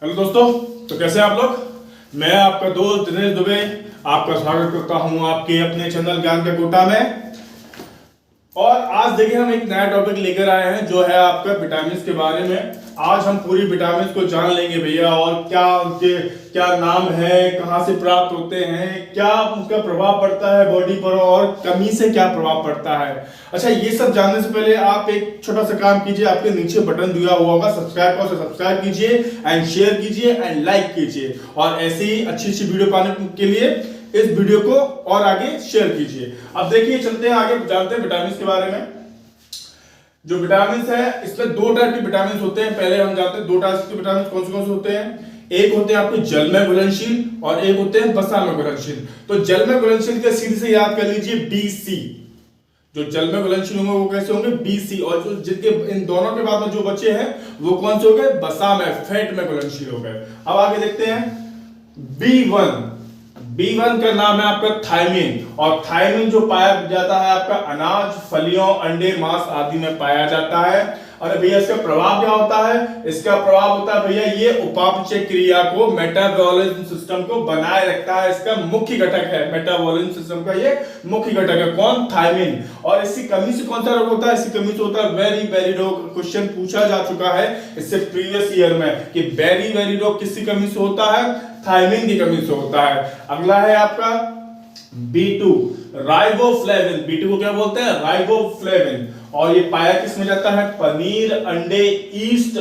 Hello दोस्तों, तो कैसे हैं आप लोग। मैं आपका दोस्त दिनेश दुबे आपका स्वागत करता हूं आपके अपने चैनल ज्ञान के कोटा में। और आज देखिए हम एक नया टॉपिक लेकर आए हैं जो है आपका विटामिन के बारे में। आज हम पूरी विटामिन को जान लेंगे भैया, और क्या उनके क्या नाम है, कहां से प्राप्त होते हैं, क्या उनका प्रभाव पड़ता है बॉडी पर, और कमी से क्या प्रभाव पड़ता है। अच्छा, ये सब जानने से पहले आप एक छोटा सा काम कीजिए। आपके नीचे बटन दिया हुआ होगा सब्सक्राइब का, उसे सब्सक्राइब कीजिए एंड शेयर कीजिए एंड लाइक कीजिए, और ऐसी ही अच्छी अच्छी वीडियो पाने के लिए इस वीडियो को और आगे शेयर कीजिए। अब देखिए चलते हैं आगे, जानते हैं विटामिन के बारे में। जो विटामिन है इसमें दो टाइप के विटामिन होते हैं। पहले हम जानते हैं दो टाइप के विटामिन कौन से होते हैं। एक होते हैं आपके जल में घुलनशील और एक होते हैं वसा में घुलनशील। तो जल में घुलनशील के सीधे से याद कर लीजिए BC। जो जल में घुलनशील होंगे वो कैसे होंगे, BC। और जो जिनके इन दोनों के बाद में जो बचे हैं वो कौन से हो गए, वसा में, फैट में घुलनशील हो गए। अब आगे देखते हैं B1 का नाम है आपका थायमिन। और थायमिन जो पाया जाता है आपका अनाज, फलियों, अंडे, मांस आदि में पाया जाता है। और भैया इसका प्रभाव क्या होता है, इसका प्रभाव होता है भैया ये उपापचय क्रिया को, मेटाबॉलिज्म सिस्टम को बनाए रखता है। इसका मुख्य घटक है, मेटाबॉलिज्म सिस्टम का ये मुख्य घटक है कौन, थायमिन। और इसकी कमी से कौन सा रोग होता है, इसकी कमी से होता है वेरी वेरी रोग। क्वेश्चन पूछा जा चुका है इससे प्रीवियस ईयर में कि वेरी वेरी रोग किसकी कमी से होता है, थायमिन की कमी से होता है। अगला है आपका B2 राइबोफ्लेविन। B2 को क्या बोलते हैं, राइबोफ्लेविन। और ये पाया किस में जाता है, पनीर, अंडे, ईस्ट,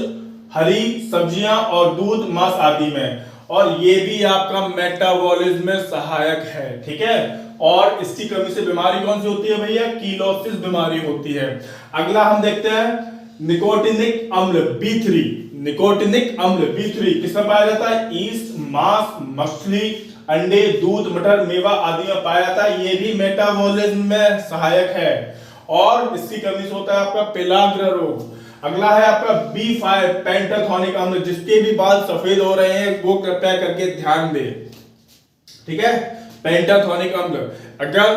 हरी सब्जियां और दूध, मांस आदि में। और ये भी आपका मेटाबॉलिज्म में सहायक है, ठीक है। और इसकी कमी से बीमारी कौन सी होती है भैया, कीलोसिस बीमारी होती है। अगला हम देखते हैं निकोटिनिक अम्ल B3। निकोटिनिक अम्ल B3 किसमें पाया जाता है, ईस्ट, मांस, मछली, अंडे, दूध, मटर, मेवा आदि में पाया जाता है। ये भी मेटाबॉलिज्म में सहायक है। और इसकी कमी से होता है आपका पेलाग्र रोग। अगला है आपका B5 पेंटाथोनिक अम्ल। जिसके भी बाल सफेद हो रहे हैं वो कृपया करके ध्यान दे, ठीक है। पेंटाथोनिक अम्ल अगर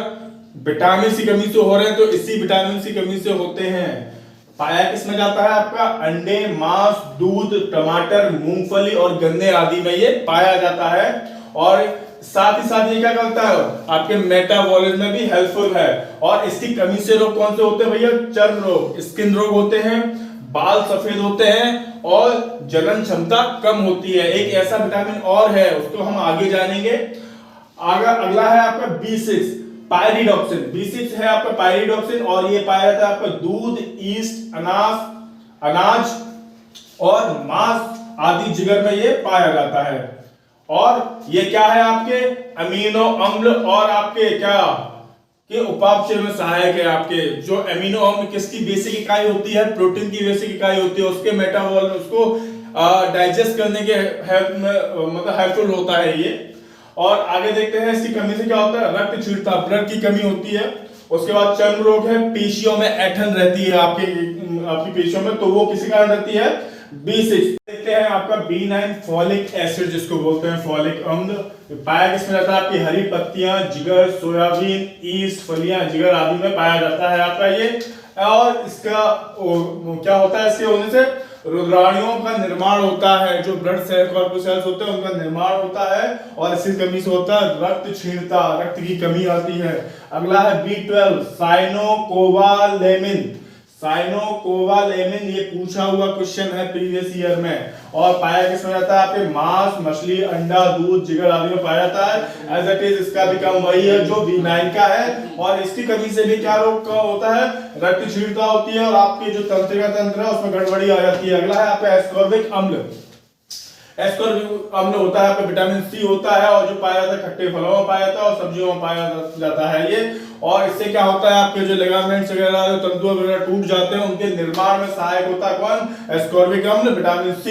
विटामिन सी कमी से हो रहे हैं तो इसी विटामिन सी कमी से होते हैं। पाया किसमें जाता है आपका अंडे, मांस, दूध, टमाटर, मूंगफली और गन्ने आदि में ये पाया जाता है। और साथ ही साथ ये क्या करता है, आपके मेटाबॉलिज्म में भी हेल्पफुल है। और इसकी कमी से रोग कौन से होते हैं भैया, चर्म रोग, स्किन रोग होते हैं, बाल सफेद होते हैं और जलन क्षमता कम होती है। एक ऐसा विटामिन और है, उसको हम आगे जानेंगे। अगला है आपका B6 पायरिडॉक्सिन। B6 है आपका पायरिडॉक्सिन और ये पाया जाता है आपका दूध, ईस्ट, अनाज और मांस आदि जिगर में ये पाया जाता है। और ये क्या है, आपके अमीनो अम्ल और आपके क्या के उपापचय में सहायक है। आपके जो अमीनो अम्ल किसकी बेसिक इकाई होती है, प्रोटीन की बेसिक इकाई होती है, उसके मेटाबॉलिज्म उसको डाइजेस्ट करने के हेल्प में मतलब हेल्पफुल होता है ये। और आगे देखते हैं इसकी कमी से क्या होता है, रक्त क्षीणता, ब्लड की कमी होती है। उसके बाद चर्म रोग है, पेशियों में ऐंठन रहती है आपकी पेशियों में, तो वो किसी कारण रहती है, B6। देखते हैं आपका B9 फॉलिक एसिड, जिसको बोलते हैं फॉलिक अम्ल। पाया किसमें जाता है, आपकी हरी पत्तियां, जिगर, सोयाबीन, ईस्ट, फलियां, जिगर आदि में पाया जाता है आपका ये। और इसका क्या होता है, इसके होने से रुद्राणियों का निर्माण होता है, जो ब्लड सेल कॉर्पोसेल्स होते हैं उनका निर्माण होता है। और इसी कमी से होता है रक्त क्षीणता, रक्त की कमी आती है। अगला है B12 साइनोकोवालेमिन। साइनोकोवालेमिन ये पूछा हुआ क्वेश्चन है प्रीवियस ईयर में। और पाया किसमें जाता है, आपके मांस, मछली, अंडा, दूध, जिगर आदि में पाया जाता है। एज इट इज इसका भी कम वही है जो B9 का है। और इसकी कमी से भी क्या रोग होता है, रक्त क्षीणता होती है और आपके जो तंत्रिका तंत्र है उसमें गड़बड़ी आ जाती है। अगला है आपका एस्कॉर्बिक अम्ल। एस्कॉर्बिक अम्ल होता है आपका विटामिन C होता है और जो पाया जाता है खट्टे फलों में पाया जाता है और सब्जियों में पाया जाता है ये। और इससे क्या होता है, आपके जो लिगामेंट्स वगैरह, जो तंतु वगैरह टूट जाते हैं उनके निर्माण में सहायक होता है कौन, एस्कॉर्बिक अम्ल, विटामिन C।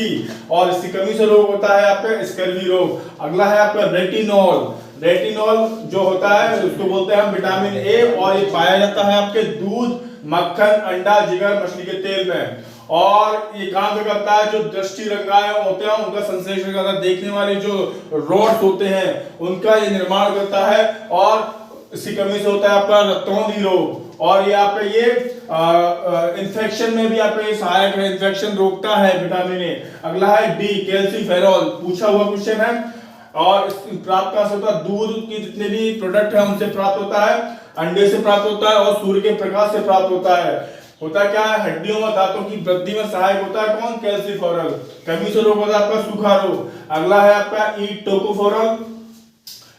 और इसकी कमी से रोग होता है आपका स्कर्वी रोग। अगला है आपका रेटिनॉल। रेटिनॉल जो होता है उसको बोलते हैं हम विटामिन A और ये पाया जाता है आपके दूध, मक्खन, अंडा, जिगर, मछली के तेल में। और ये काम करता है जो दृष्टि रंगाए होते हैं उनका संश्लेषण करता है, देखने वाले जो रोड्स होते हैं उनका ये निर्माण करता है। और इसकी कमी से होता है आपका रक्तौंधी रोग, और ये आपका ये इन्फेक्शन में भी आपका ये सहायक है, इन्फेक्शन रोकता है विटामिन ए। अगला है डी कैल्सीफेरॉल, पूछा हुआ क्वेश्चन है। और प्राप्त कहां से होता है? दूध की जितने भी प्रोडक्ट है उनसे प्राप्त होता है, अंडे से प्राप्त होता है और सूर्य के प्रकाश से प्राप्त होता है। होता क्या है? हड्डियों में दांतों की वृद्धि में सहायक होता है कौन? कैल्सीफेरॉल। कमी से रोग होता है आपका सूखा रोग। अगला है आपका ई टोकोफेरॉल,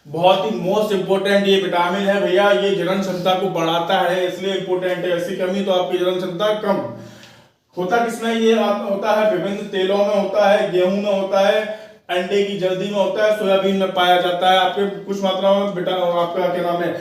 बहुत ही मोस्ट इंपोर्टेंट ये विटामिन है भैया, ये जनन क्षमता को बढ़ाता है, इसलिए इंपोर्टेंट है। इसकी कमी तो आपकी जनन क्षमता कम। होता किसमें? ये होता है विभिन्न तेलों में होता है, गेहूं में होता है, अंडे की जल्दी में होता है, सोयाबीन में पाया जाता है, आपके कुछ मात्रा में आपका क्या नाम है,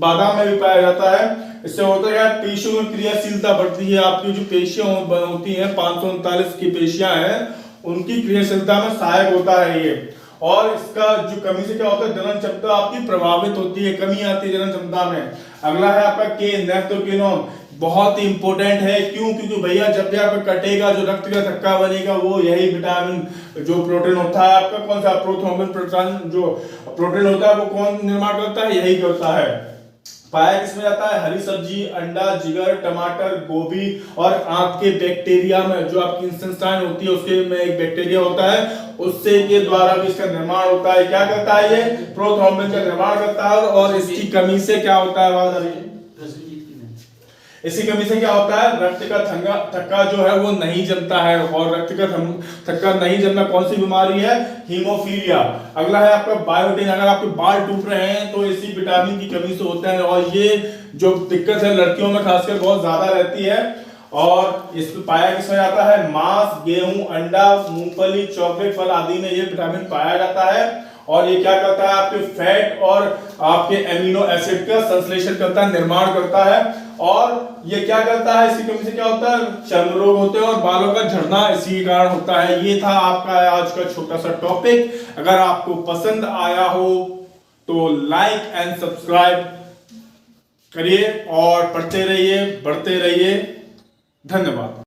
बादाम में भी पाया जाता है। इससे होता है पेशियों में क्रियाशीलता बढ़ती है, आपकी जो पेशियां होती हैं 539 की पेशियां हैं उनकी क्रियाशीलता में सहायक होता है ये। और इसका जो कमी से क्या होता है? जनन क्षमता आपकी प्रभावित होती है, कमी आती है जनन क्षमता में। अगला है आपका के नेफ्रोक्विनोन, बहुत ही इंपॉर्टेंट है। क्यों? क्योंकि भैया जब भी आपका कटेगा जो रक्त का थक्का बनेगा वो यही विटामिन जो प्रोटीन होता है आपका, कौन सा? प्रोथ्रोम्बिन प्रोटीन जो प्रोटीन होता है वो कौन निर्माण करता है? यही करता है। पाया किसमें जाता है? हरी सब्जी, अंडा, जिगर, टमाटर, गोभी और आंत के बैक्टीरिया में, जो आपकी इंटेस्टाइन होती है उसके में एक बैक्टीरिया होता है, उससे के द्वारा भी इसका निर्माण होता है। क्या करता है ये? प्रोथ्रोम्बिन का निर्माण करता है। और इसकी कमी से क्या होता है? आवाज आ रही है? इसी कमी से क्या होता है? रक्त का थक्का जो है वो नहीं जमता है। और रक्त का थक्का नहीं जमना कौन सी बीमारी है? हीमोफीलिया। अगला है आपका बायोटिन, अगर आपके बाल टूट रहे हैं तो इसी विटामिन की कमी से होता है। और ये जो दिक्कत है लड़कियों में खासकर बहुत ज्यादा रहती है। और इसमें पाया किसमें जाता है? मांस, गेहूं, अंडा, मूंगफली, चॉकलेट, फल आदि में ये विटामिन पाया जाता है। और ये क्या करता है? आपके फैट और आपके एमिनो एसिड का संश्लेषण करता है, निर्माण करता है। और ये क्या करता है? इसकी कमी से क्या होता है? चर्म रोग होते हैं और बालों का झड़ना इसी कारण होता है। ये था आपका आज का छोटा सा टॉपिक। अगर आपको पसंद आया हो तो लाइक एंड सब्सक्राइब करिए और पढ़ते रहिए, बढ़ते रहिए। धन्यवाद।